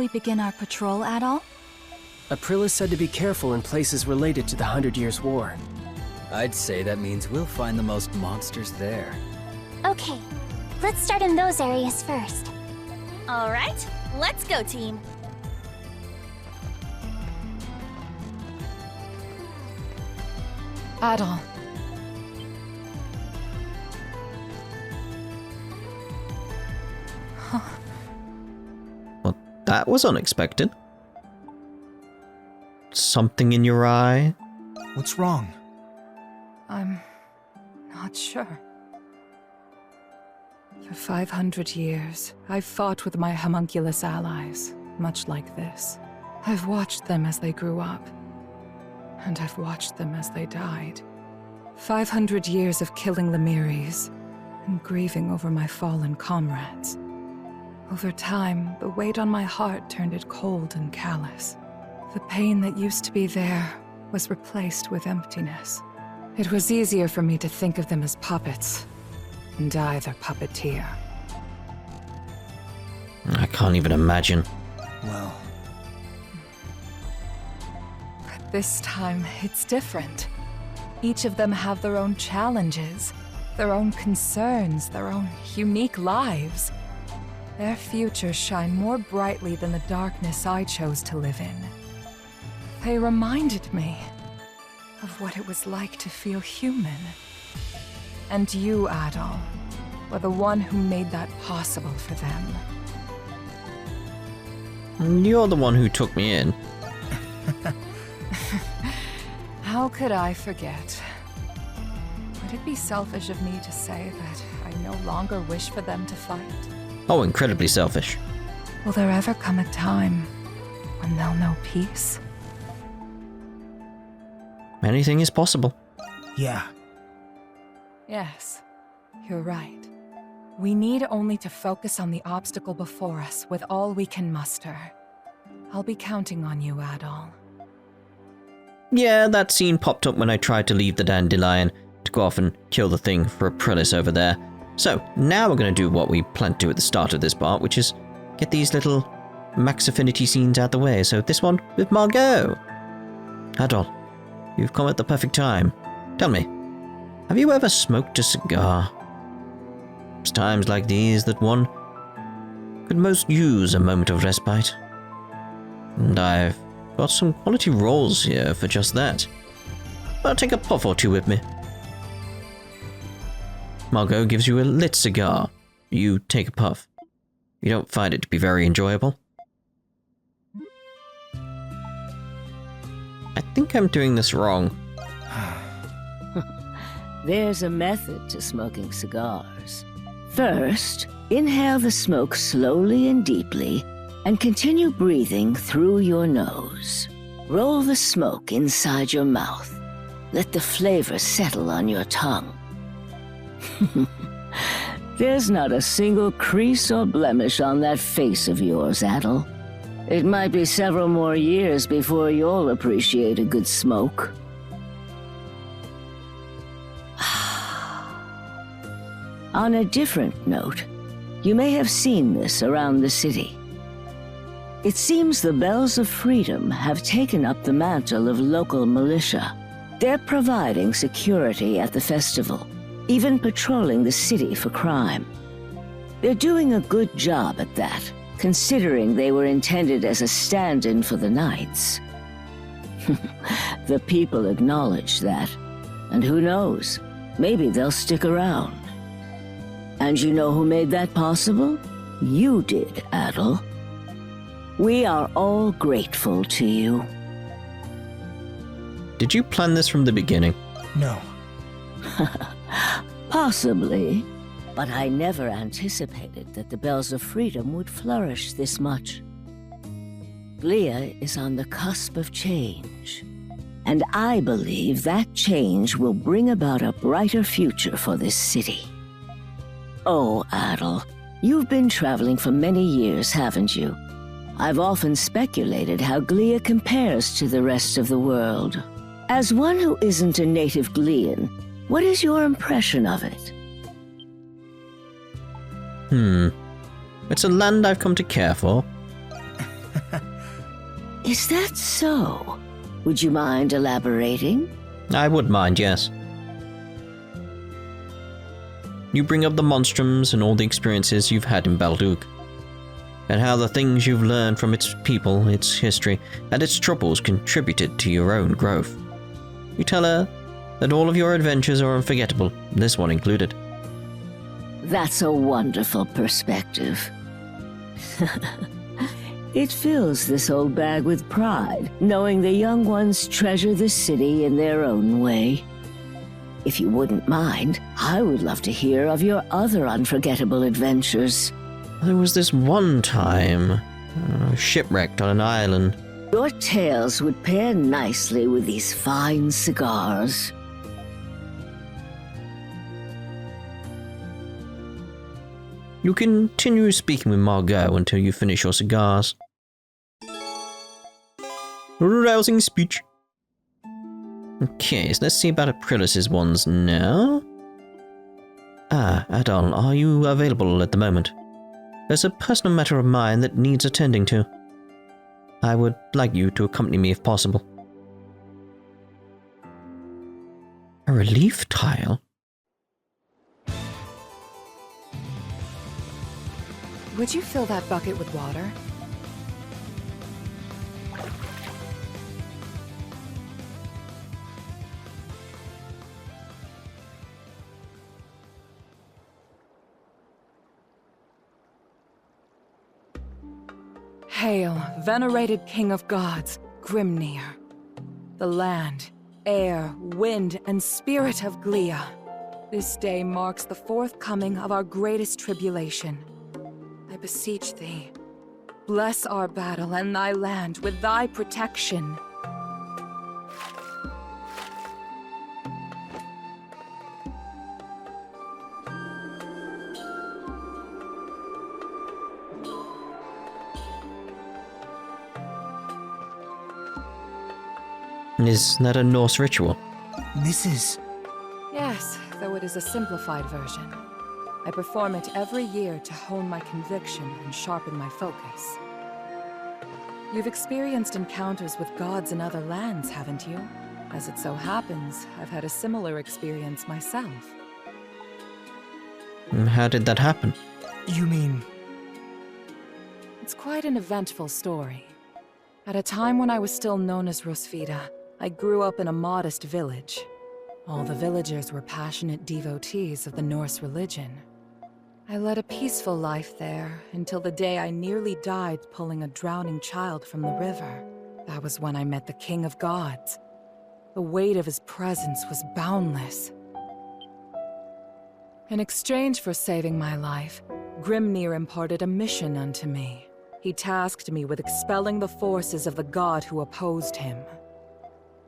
we begin our patrol, Adol? Aprilis said to be careful in places related to the 100 Years' War. I'd say that means we'll find the most monsters there. Okay, let's start in those areas first. All right, let's go, team. Adol. Well, that was unexpected. Something in your eye? What's wrong? I'm not sure. For 500 years, I've fought with my homunculus allies, much like this. I've watched them as they grew up, and I've watched them as they died. 500 years of killing Lemiris, and grieving over my fallen comrades. Over time, the weight on my heart turned it cold and callous. The pain that used to be there was replaced with emptiness. It was easier for me to think of them as puppets, and I their puppeteer. I can't even imagine. Well, But this time, it's different. Each of them have their own challenges, their own concerns, their own unique lives. Their futures shine more brightly than the darkness I chose to live in. They reminded me of what it was like to feel human. And you, Adol, were the one who made that possible for them. You're the one who took me in. How could I forget? Would it be selfish of me to say that I no longer wish for them to fight? Oh, incredibly selfish. Will there ever come a time when they'll know peace? Anything is possible. yeah. Yes, you're right. We need only to focus on the obstacle before us with all we can muster. I'll be counting on you, Adol. Yeah, that scene popped up when I tried to leave the dandelion to go off and kill the thing for Aprilis over there. So, now we're going to do what we planned to do at the start of this part, which is get these little max affinity scenes out the way. So this one with Margot. Adol, you've come at the perfect time. Tell me, have you ever smoked a cigar? It's times like these that one could most use a moment of respite. And I've got some quality rolls here for just that. I'll take a puff or two with me. Margot gives you a lit cigar. You take a puff. You don't find it to be very enjoyable. I think I'm doing this wrong. There's a method to smoking cigars. First, inhale the smoke slowly and deeply, and continue breathing through your nose. Roll the smoke inside your mouth. Let the flavor settle on your tongue. There's not a single crease or blemish on that face of yours, Adol. It might be several more years before you'll appreciate a good smoke. On a different note, you may have seen this around the city. It seems the Bells of Freedom have taken up the mantle of local militia. They're providing security at the festival, even patrolling the city for crime. They're doing a good job at that, considering they were intended as a stand-in for the Knights. The people acknowledge that, and who knows, maybe they'll stick around. And you know who made that possible? You did, Adol. We are all grateful to you. Did you plan this from the beginning? No. Possibly, but I never anticipated that the Bells of Freedom would flourish this much. Glia is on the cusp of change, and I believe that change will bring about a brighter future for this city. Oh, Adol, you've been traveling for many years, haven't you? I've often speculated how Glia compares to the rest of the world. As one who isn't a native Glian, what is your impression of it? It's a land I've come to care for. Is that so? Would you mind elaborating? I would mind, yes. You bring up the Monstrums and all the experiences you've had in Balduq, and how the things you've learned from its people, its history, and its troubles contributed to your own growth. You tell her that all of your adventures are unforgettable, this one included. That's a wonderful perspective. It fills this old bag with pride, knowing the young ones treasure the city in their own way. If you wouldn't mind, I would love to hear of your other unforgettable adventures. There was this one time, shipwrecked on an island. Your tales would pair nicely with these fine cigars. You continue speaking with Margot until you finish your cigars. Rousing speech. Okay, so let's see about Aprilis' ones now. Adol, are you available at the moment? There's a personal matter of mine that needs attending to. I would like you to accompany me if possible. A relief tile? Would you fill that bucket with water? Hail, venerated King of Gods, Grimnir. The land, air, wind, and spirit of Glia. This day marks the forthcoming of our greatest tribulation. I beseech thee, bless our battle and thy land with thy protection. Is that a Norse ritual? This is... Yes, though it is a simplified version. I perform it every year to hone my conviction and sharpen my focus. You've experienced encounters with gods in other lands, haven't you? As it so happens, I've had a similar experience myself. How did that happen? You mean... It's quite an eventful story. At a time when I was still known as Rosvita, I grew up in a modest village. All the villagers were passionate devotees of the Norse religion. I led a peaceful life there until the day I nearly died pulling a drowning child from the river. That was when I met the King of Gods. The weight of his presence was boundless. In exchange for saving my life, Grimnir imparted a mission unto me. He tasked me with expelling the forces of the god who opposed him.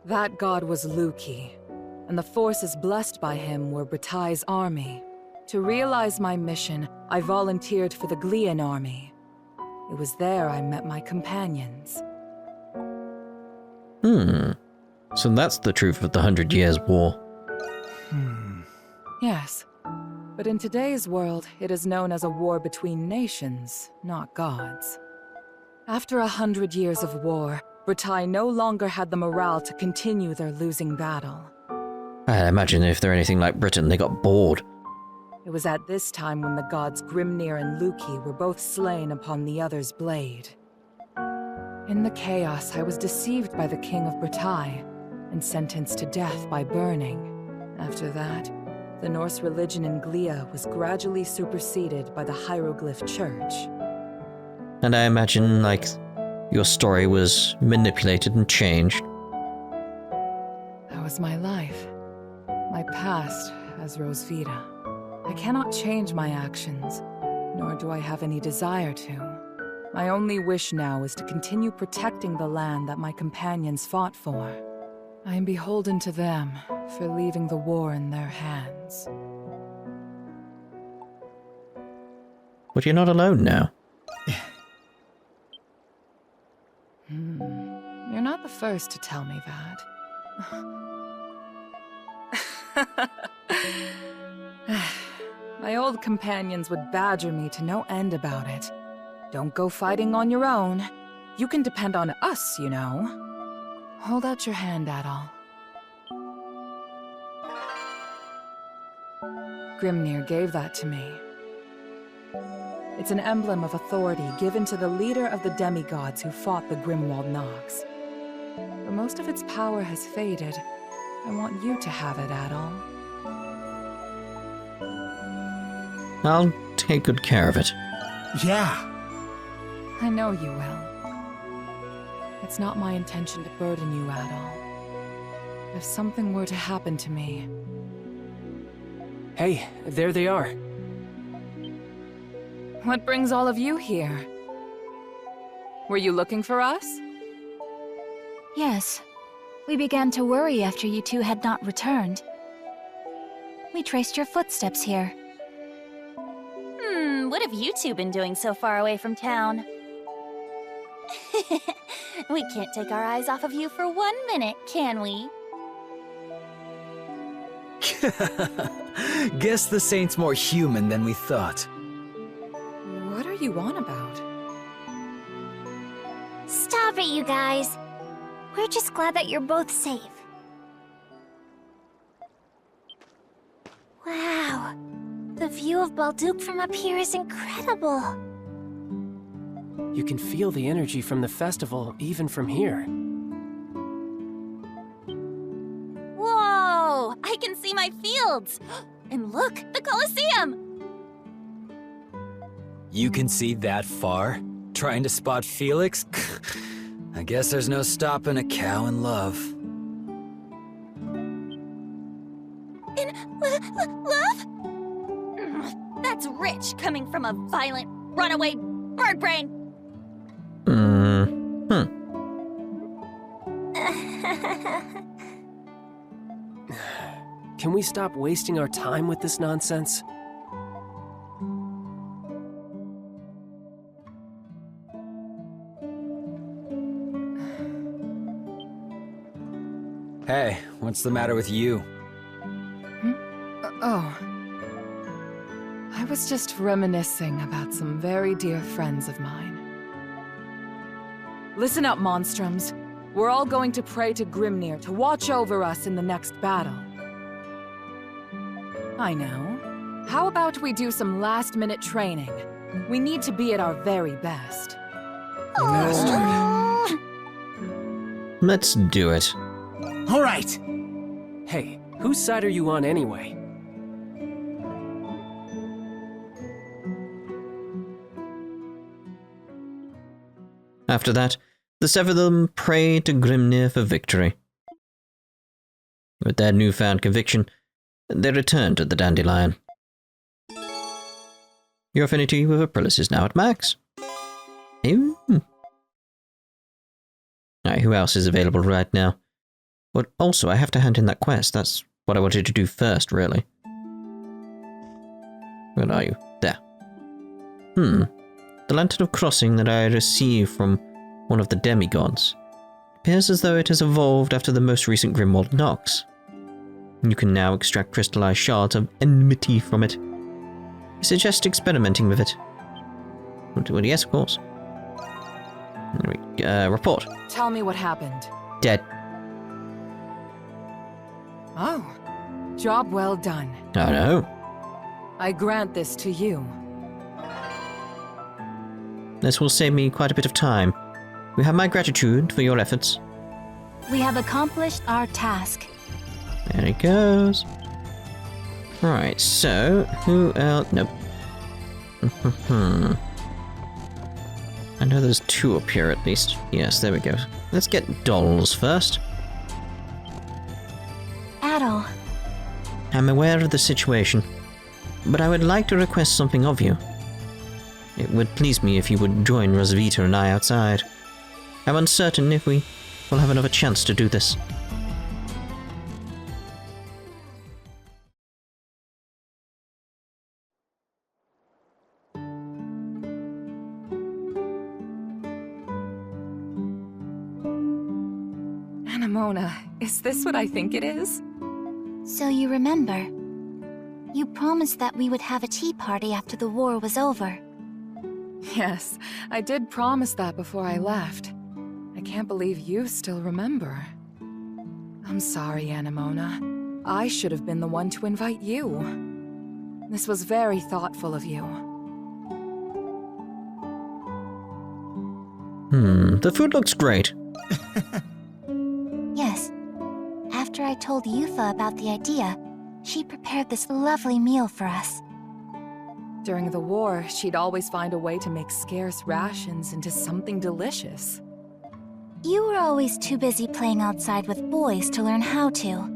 That god was Luki, and the forces blessed by him were Bratai's army. To realize my mission, I volunteered for the Glian army. It was there I met my companions. So that's the truth of the 100 Years' War. Yes, but in today's world, it is known as a war between nations, not gods. After 100 years of war, Bratai no longer had the morale to continue their losing battle. I imagine if they're anything like Britain, they got bored. It was at this time when the gods Grimnir and Luki were both slain upon the other's blade. In the chaos, I was deceived by the King of Bratai and sentenced to death by burning. After that, the Norse religion in Glia was gradually superseded by the Hieroglyph Church. And I imagine, your story was manipulated and changed. That was my life. My past as Rosvita. I cannot change my actions, nor do I have any desire to. My only wish now is to continue protecting the land that my companions fought for. I am beholden to them for leaving the war in their hands. But you're not alone now. You're not the first to tell me that. My old companions would badger me to no end about it. Don't go fighting on your own. You can depend on us, you know. Hold out your hand, Adol. Grimnir gave that to me. It's an emblem of authority given to the leader of the demigods who fought the Grimwald Nox. But most of its power has faded. I want you to have it, Adol. I'll take good care of it. Yeah. I know you will. It's not my intention to burden you, Adol. If something were to happen to me... Hey, there they are. What brings all of you here? Were you looking for us? Yes. We began to worry after you two had not returned. We traced your footsteps here. What have you two been doing so far away from town? We can't take our eyes off of you for 1 minute, can we? Guess the Saint's more human than we thought. What are you on about? Stop it, you guys. We're just glad that you're both safe. Wow. The view of Balduq from up here is incredible. You can feel the energy from the festival even from here. Whoa! I can see my fields! And look, the Colosseum! You can see that far? Trying to spot Felix? I guess there's no stopping a cow in love. In love? That's rich coming from a violent, runaway bird brain! Can we stop wasting our time with this nonsense? Hey, what's the matter with you? Oh. I was just reminiscing about some very dear friends of mine. Listen up, Monstrums. We're all going to pray to Grimnir to watch over us in the next battle. I know. How about we do some last-minute training? We need to be at our very best. Let's do it. All right. Hey, whose side are you on anyway? After that, the seven of them pray to Grimnir for victory. With their newfound conviction, they return to the Dandelion. Your affinity with Aprilis is now at max. Alright, who else is available right now? But also, I have to hand in that quest. That's what I wanted to do first, really. Where are you? There. The Lantern of Crossing that I received from one of the demigods. Appears as though it has evolved after the most recent Grimwald Nox. You can now extract crystallized shards of enmity from it. I suggest experimenting with it. Well, yes, of course. Report. Tell me what happened. Dead. Oh. Job well done. Oh no. I grant this to you. This will save me quite a bit of time. You have my gratitude for your efforts. We have accomplished our task. There it goes. Right, so, who else? Nope. I know there's two up here at least. Yes, there we go. Let's get dolls first. Adol. I'm aware of the situation, but I would like to request something of you. It would please me if you would join Rosvita and I outside. I'm uncertain if we will have another chance to do this. Anemona, is this what I think it is? So you remember? You promised that we would have a tea party after the war was over. Yes, I did promise that before I left. I can't believe you still remember. I'm sorry, Anemona. I should have been the one to invite you. This was very thoughtful of you. The food looks great. Yes. After I told Yufa about the idea, she prepared this lovely meal for us. During the war, she'd always find a way to make scarce rations into something delicious. You were always too busy playing outside with boys to learn how to.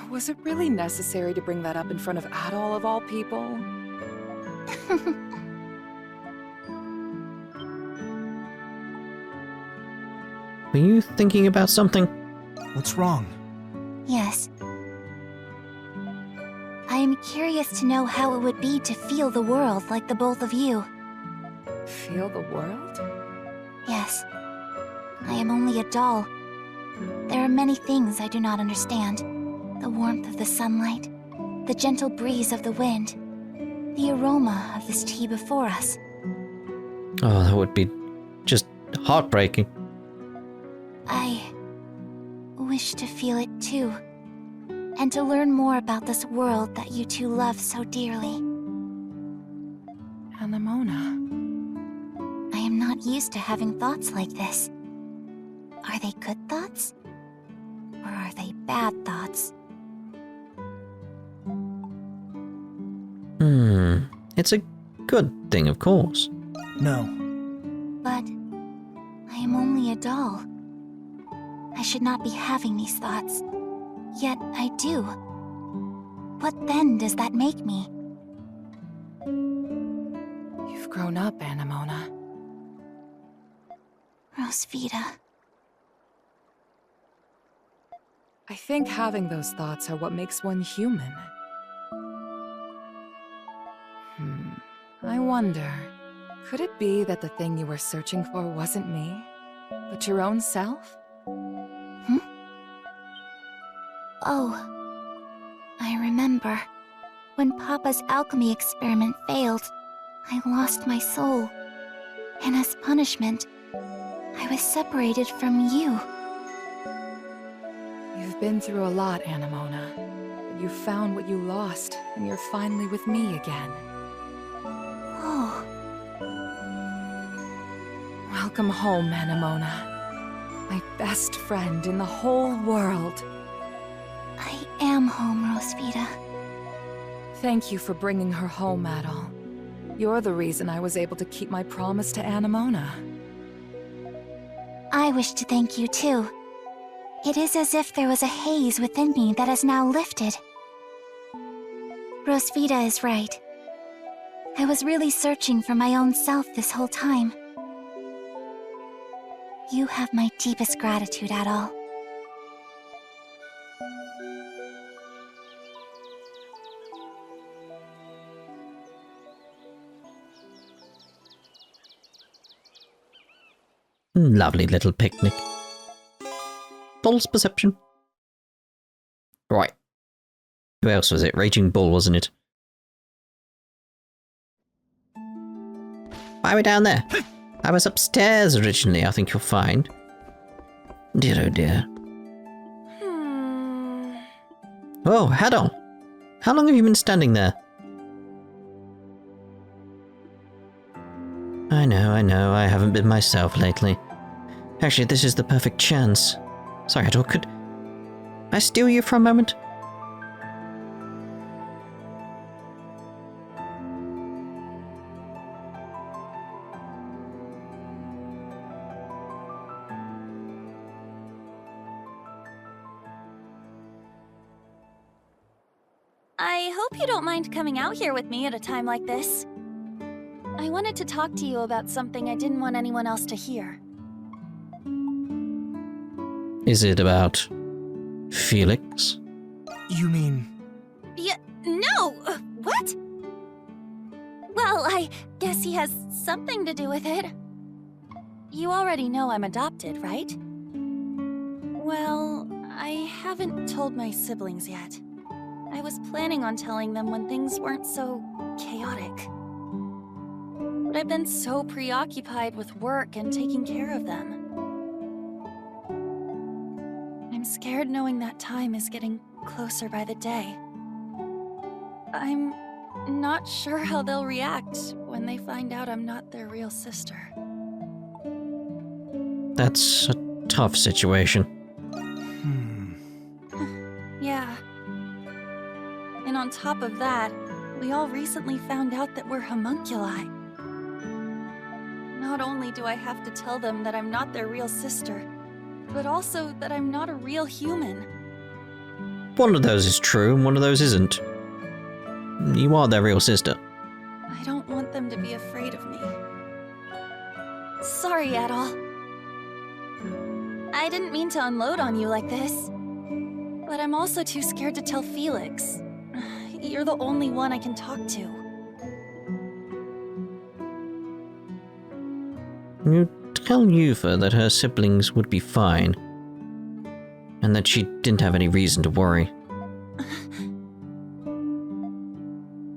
Was it really necessary to bring that up in front of Adol of all people? Were you thinking about something? What's wrong? Yes. I am curious to know how it would be to feel the world like the both of you. Feel the world? Yes. I am only a doll. There are many things I do not understand. The warmth of the sunlight, the gentle breeze of the wind, the aroma of this tea before us. Oh, that would be just heartbreaking. I wish to feel it too, and to learn more about this world that you two love so dearly. Anemona. I am not used to having thoughts like this. Are they good thoughts? Or are they bad thoughts? It's a good thing, of course. No. But I am only a doll. I should not be having these thoughts. Yet I do. What then does that make me? You've grown up, Anemona. Rosvita. I think having those thoughts are what makes one human. I wonder, could it be that the thing you were searching for wasn't me, but your own self? Oh, I remember. When Papa's alchemy experiment failed, I lost my soul. And as punishment, I was separated from you. You've been through a lot, Anemona, but you found what you lost, and you're finally with me again. Oh. Welcome home, Anemona. My best friend in the whole world. I am home, Rosvita. Thank you for bringing her home, Adol. You're the reason I was able to keep my promise to Anemona. I wish to thank you too. It is as if there was a haze within me that has now lifted. Rosvita is right. I was really searching for my own self this whole time. You have my deepest gratitude, Adol. Lovely little picnic. Bull's perception. Right. Who else was it? Raging Bull, wasn't it? Why are we down there? I was upstairs originally, I think you'll find. Dear oh dear. Oh, Adol. How long have you been standing there? I know, I haven't been myself lately. Actually, this is the perfect chance. Sorry, Adol, could I steal you for a moment? I hope you don't mind coming out here with me at a time like this. I wanted to talk to you about something I didn't want anyone else to hear. Is it about Felix? You mean... No! What? Well, I guess he has something to do with it. You already know I'm adopted, right? Well, I haven't told my siblings yet. I was planning on telling them when things weren't so chaotic. but I've been so preoccupied with work and taking care of them. I'm scared knowing that time is getting closer by the day. I'm not sure how they'll react when they find out I'm not their real sister. That's a tough situation. Yeah. And on top of that, we all recently found out that we're homunculi. Not only do I have to tell them that I'm not their real sister, but also that I'm not a real human. One of those is true, and one of those isn't. You are their real sister. I don't want them to be afraid of me. Sorry, Adol. I didn't mean to unload on you like this. But I'm also too scared to tell Felix. You're the only one I can talk to. You tell Yufa that her siblings would be fine, and that she didn't have any reason to worry.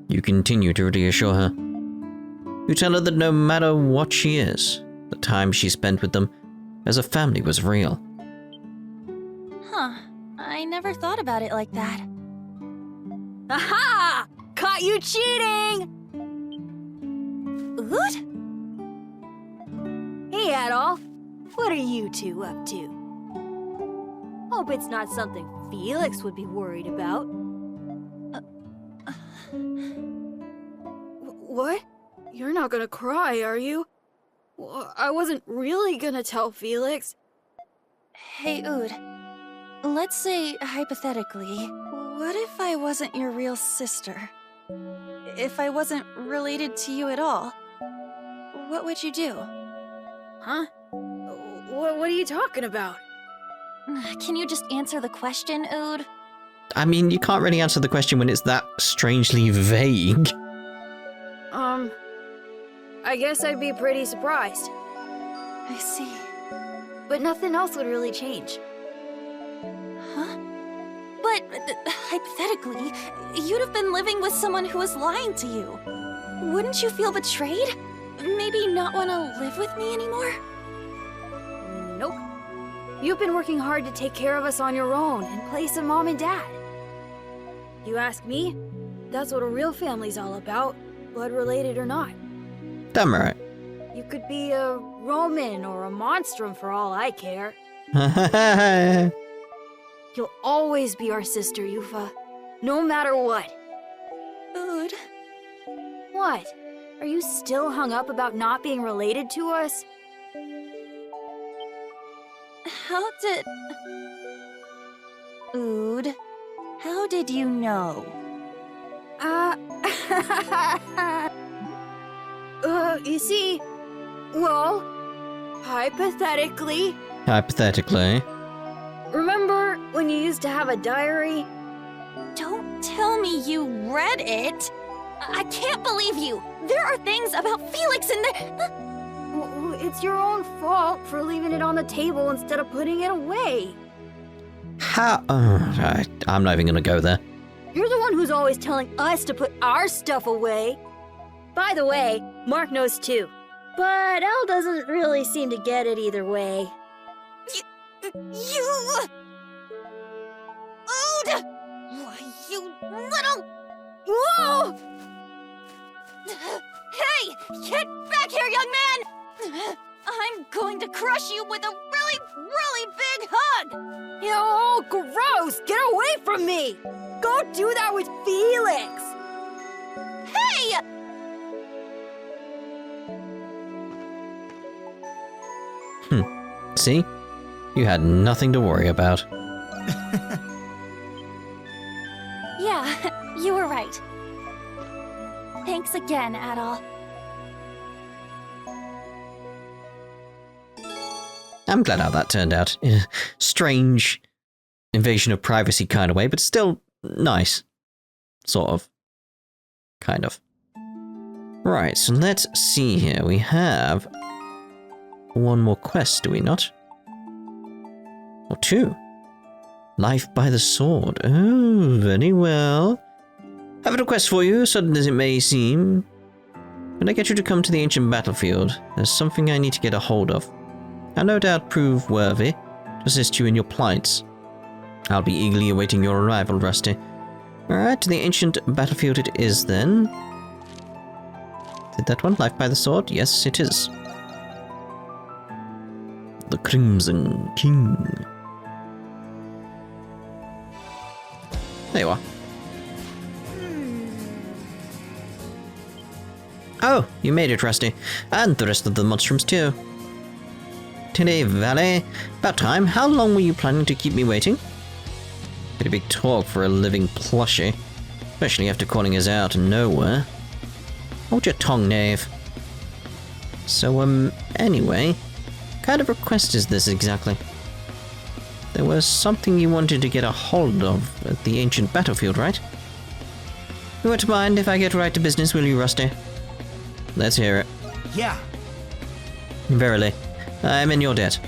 You continue to reassure her. You tell her that no matter what she is, the time she spent with them as a family was real. Huh. I never thought about it like that. Aha! Caught you cheating! Ood? Hey, Adol. What are you two up to? Hope it's not something Felix would be worried about. What? You're not gonna cry, are you? I wasn't really gonna tell Felix. Hey, Ood. Let's say, hypothetically, what if I wasn't your real sister? If I wasn't related to you at all? What would you do? Huh? What are you talking about? Can you just answer the question, Ood? I mean, you can't really answer the question when it's that strangely vague. I guess I'd be pretty surprised. I see. But nothing else would really change. Huh? But, hypothetically, you'd have been living with someone who was lying to you. Wouldn't you feel betrayed? Maybe not want to live with me anymore? Nope. You've been working hard to take care of us on your own in place of Mom and Dad. You ask me, that's what a real family's all about, blood related or not. Damn right. You could be a Roman or a Monstrum for all I care. You'll always be our sister, Yufa. No matter what. Ood. What? Are you still hung up about not being related to us? How did... Ood, how did you know? You see, well, hypothetically... Hypothetically. Remember when you used to have a diary? Don't tell me you read it! I can't believe you! There are things about Felix in there! Well, it's your own fault for leaving it on the table instead of putting it away. How? I'm not even gonna go there. You're the one who's always telling us to put our stuff away. By the way, Mark knows too. But Elle doesn't really seem to get it either way. You... Ood! Why, you little... Whoa! Hey! Get back here, young man! I'm going to crush you with a really, really big hug! Oh, gross! Get away from me! Go do that with Felix! Hey! See? You had nothing to worry about. Yeah, you were right. Thanks again, Adol. I'm glad how that turned out. In a strange invasion of privacy kind of way, but still nice. Sort of. Kind of. Right, so let's see here. We have one more quest, do we not? Or two. Life by the sword. Oh, very well. I have a request for you, sudden as it may seem. When I get you to come to the ancient battlefield, there's something I need to get a hold of. I'll no doubt prove worthy to assist you in your plights. I'll be eagerly awaiting your arrival, Rusty. Alright, to the ancient battlefield it is then. Is it that one? Life by the sword? Yes, it is. The Crimson King. There you are. Oh, you made it, Rusty. And the rest of the Monstrums too. Tilly Valley. About time. How long were you planning to keep me waiting? Pretty big talk for a living plushie. Especially after calling us out of nowhere. Hold your tongue, knave. So, anyway. What kind of request is this exactly? There was something you wanted to get a hold of at the ancient battlefield, right? You won't mind if I get right to business, will you, Rusty? Let's hear it. Yeah. Verily, I'm in your debt.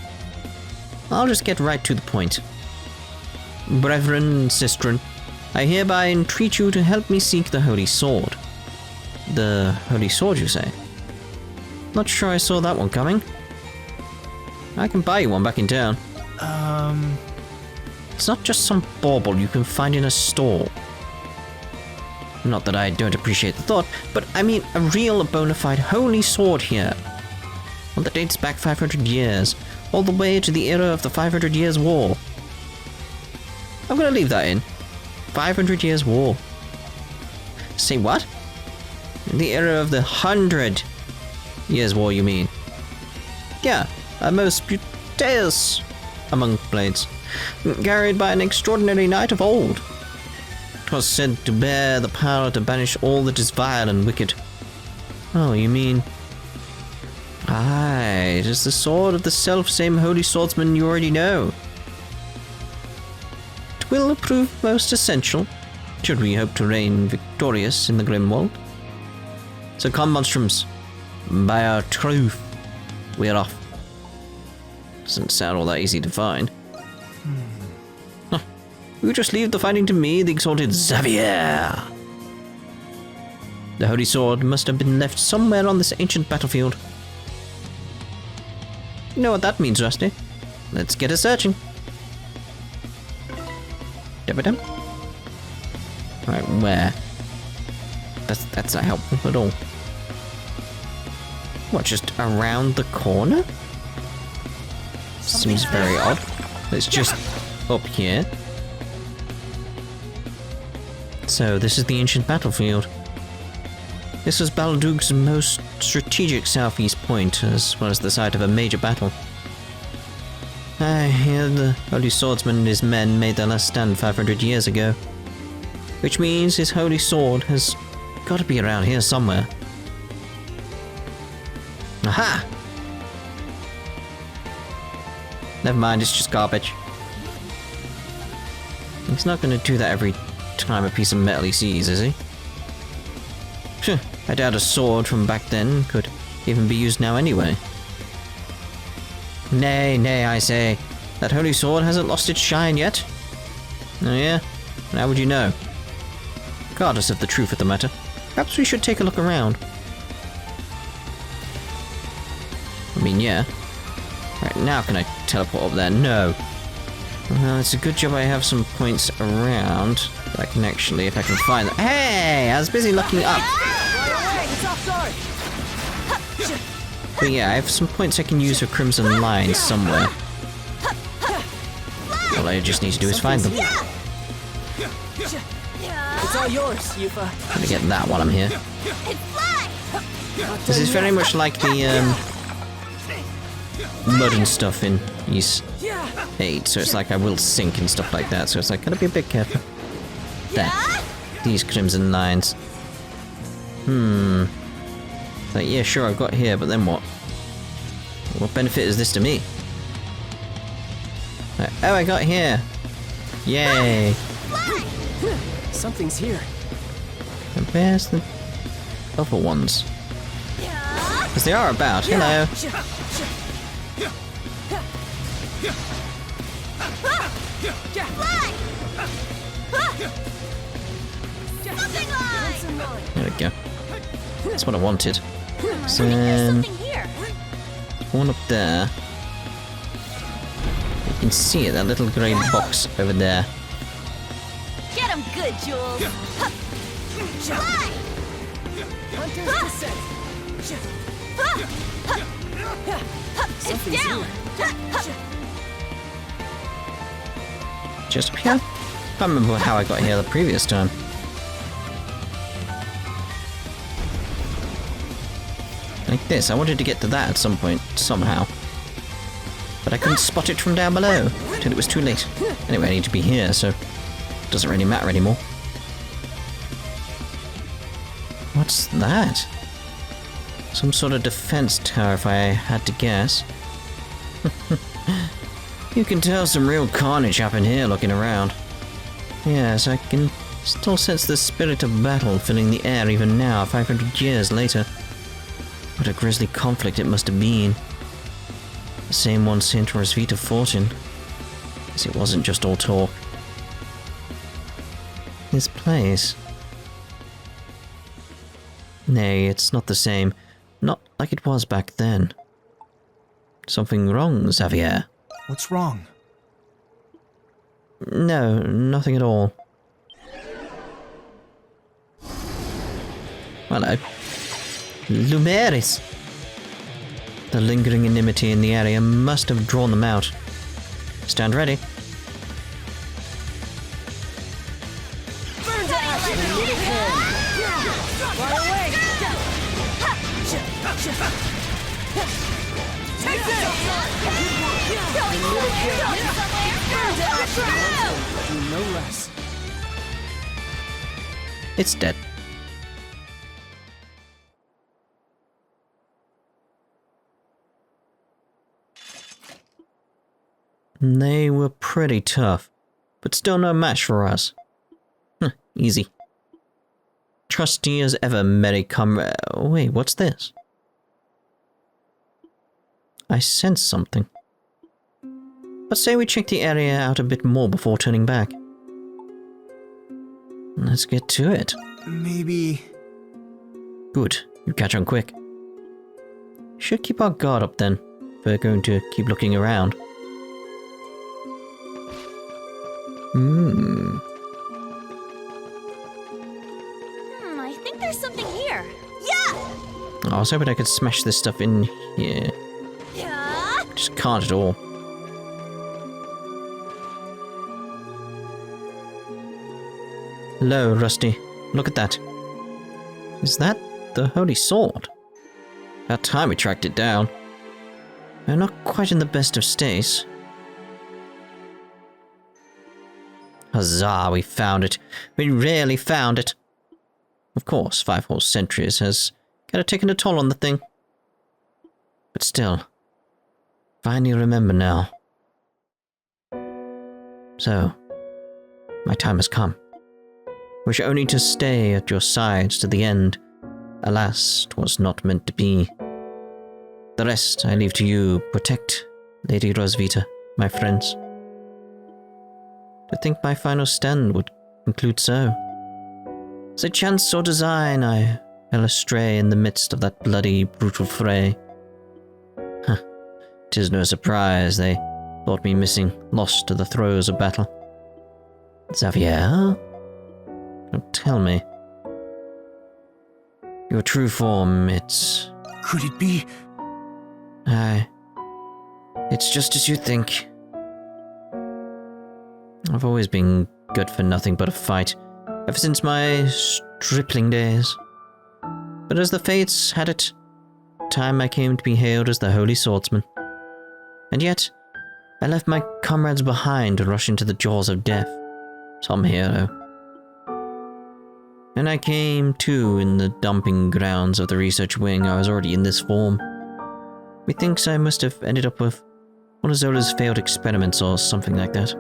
I'll just get right to the point. Brethren, sistren, I hereby entreat you to help me seek the Holy Sword. The Holy Sword, you say? Not sure I saw that one coming. I can buy you one back in town. It's not just some bauble you can find in a store. Not that I don't appreciate the thought, but I mean a real bona fide holy sword here. One that dates back 500 years, all the way to the era of the 500 Years' War. I'm gonna leave that in. 500 Years' War. Say what? The era of the 100 Years' War, you mean? Yeah, a most beauteous among blades, carried by an extraordinary knight of old. 'Twas said to bear the power to banish all that is vile and wicked. Oh, you mean... Aye, it is the sword of the self-same holy swordsman you already know. It will prove most essential, should we hope to reign victorious in the Grimwald. So come, Monstrums, by our truth, we're off. Doesn't sound all that easy to find. You just leave the fighting to me, the exalted Xavier. The holy sword must have been left somewhere on this ancient battlefield. You know what that means, Rusty? Let's get a searching. Dum-dum. Right, where? That's not helpful at all. What, just around the corner? Seems very odd. It's just up here. So, this is the ancient battlefield. This was Balduq's most strategic southeast point, as well as the site of a major battle. I hear the Holy Swordsman and his men made their last stand 500 years ago. Which means his Holy Sword has got to be around here somewhere. Aha! Never mind, it's just garbage. He's not going to do that every time a piece of metal he sees, is he? Phew, I doubt a sword from back then could even be used now anyway. Nay, nay, I say. That holy sword hasn't lost its shine yet. Oh yeah? And how would you know? Regardless of the truth of the matter, perhaps we should take a look around. I mean, yeah. Right, now can I teleport up there? No. Well, it's a good job I have some points around that I can actually, if I can find them. Hey! I was busy looking up. But yeah, I have some points I can use for Crimson Lines somewhere. All I just need to do is find them. It's all yours, Yufa. I'm gonna get that while I'm here. This is very much like the mud and stuff in East 8, so it's like I will sink and stuff like that, so it's like, gotta be a bit careful. There. These Crimson Lines. Like, yeah, sure, I've got here, but then what? What benefit is this to me? Oh, I got here! Yay! Something's here. And where's the other ones? Because they are about. Hello! There we go. That's what I wanted. So then, one up there. You can see it, that little grey box over there. Get him good, Jules. Fly! It's down. Just up here? Can't remember how I got here the previous time. Like this, I wanted to get to that at some point, somehow. But I couldn't spot it from down below, till it was too late. Anyway, I need to be here, so it doesn't really matter anymore. What's that? Some sort of defense tower, if I had to guess. You can tell some real carnage up in here looking around. Yes, I can still sense the spirit of battle filling the air even now, 500 years later. What a grisly conflict it must have been. The same one Saint Rosvita fought in. Guess it wasn't just all talk. This place... Nay, it's not the same. Not like it was back then. Something wrong, Xavier? What's wrong? No, nothing at all. Hello. Lumeris! The lingering enmity in the area must have drawn them out. Stand ready. No less. It's dead. They were pretty tough, but still no match for us. Easy. Trusty as ever, merry comrade. Wait, what's this? I sense something. But say we check the area out a bit more before turning back. Let's get to it. Maybe... Good, you catch on quick. Should keep our guard up then, if we're going to keep looking around. I think there's something here. Yeah! Oh, I was hoping I could smash this stuff in here. Yeah! Just can't at all. Hello, Rusty. Look at that. Is that the Holy Sword? About time we tracked it down. We're not quite in the best of states. Huzzah, we found it. We really found it. Of course, 5 whole centuries has kind of taken a toll on the thing. But still, finally remember now. So, my time has come. Wish only to stay at your sides to the end. Alas, 'twas not meant to be. The rest I leave to you. Protect Lady Rosvita, my friends. To think my final stand would conclude so. As a chance or design, I fell astray in the midst of that bloody, brutal fray. 'Tis no surprise they thought me missing, lost to the throes of battle. Xavier? Don't tell me. Your true form, it's... Could it be? Aye. It's just as you think. I've always been good for nothing but a fight, ever since my stripling days. But as the fates had it, time I came to be hailed as the Holy Swordsman. And yet, I left my comrades behind to rush into the jaws of death. Some hero. And I came to in the dumping grounds of the research wing. I was already in this form. Methinks I must have ended up with one of Zola's failed experiments or something like that.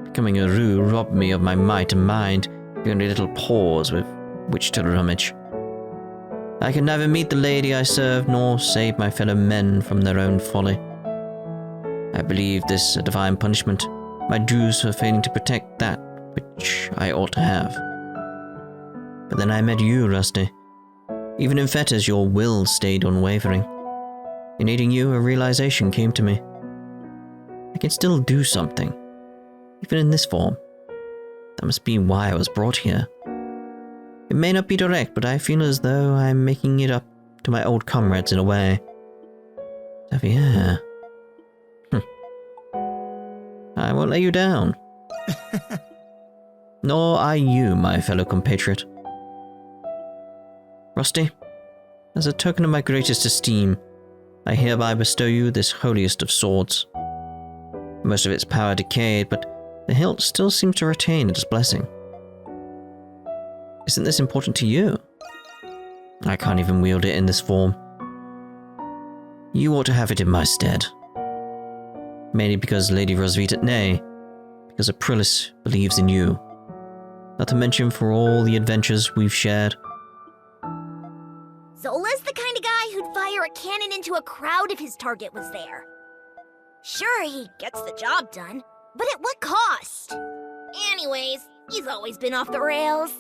Becoming a Rue robbed me of my might and mind, the only little paws with which to rummage. I could neither meet the lady I served nor save my fellow men from their own folly. I believe this a divine punishment, my dues for failing to protect that which I ought to have. But then I met you, Rusty. Even in fetters, your will stayed unwavering. In aiding you, a realization came to me. I can still do something, even in this form. That must be why I was brought here. It may not be direct, but I feel as though I'm making it up to my old comrades in a way. Xavier. I won't let you down. Nor are you, my fellow compatriot. Rusty, as a token of my greatest esteem, I hereby bestow you this holiest of swords. Most of its power decayed, but the hilt still seems to retain its blessing. Isn't this important to you? I can't even wield it in this form. You ought to have it in my stead. Mainly because Lady Rosvita, nay, because Aprilis believes in you. Not to mention for all the adventures we've shared. Zola's the kind of guy who'd fire a cannon into a crowd if his target was there. Sure, he gets the job done, but at what cost? Anyways, he's always been off the rails.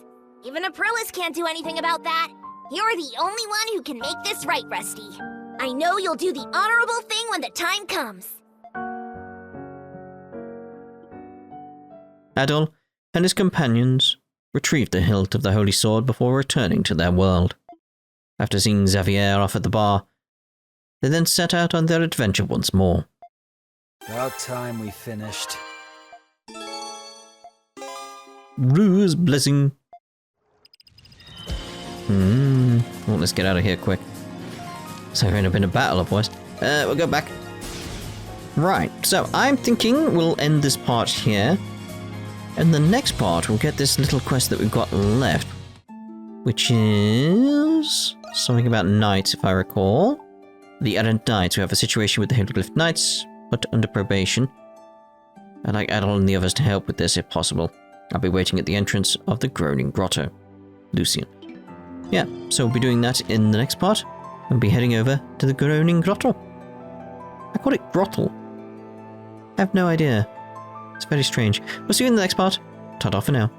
Even Aprilis can't do anything about that. You're the only one who can make this right, Rusty. I know you'll do the honorable thing when the time comes. Adol and his companions retrieved the hilt of the holy sword before returning to their world. After seeing Xavier off at the bar, they then set out on their adventure once more. About time we finished. Rue's blessing. Well, let's get out of here quick. So we're in a bit of battle, boys. We'll go back. Right, so I'm thinking we'll end this part here. And the next part, we'll get this little quest that we've got left. Which is something about knights, if I recall. The errant knights, who have a situation with the Hieroglyph Knights, put under probation. I'd like Adol and the others to help with this if possible. I'll be waiting at the entrance of the Groaning Grotto. Lucian. Yeah, so we'll be doing that in the next part. We'll be heading over to the Groaning Grotto. I call it Grottle. I have no idea. It's very strange. We'll see you in the next part. Ta-ta for now.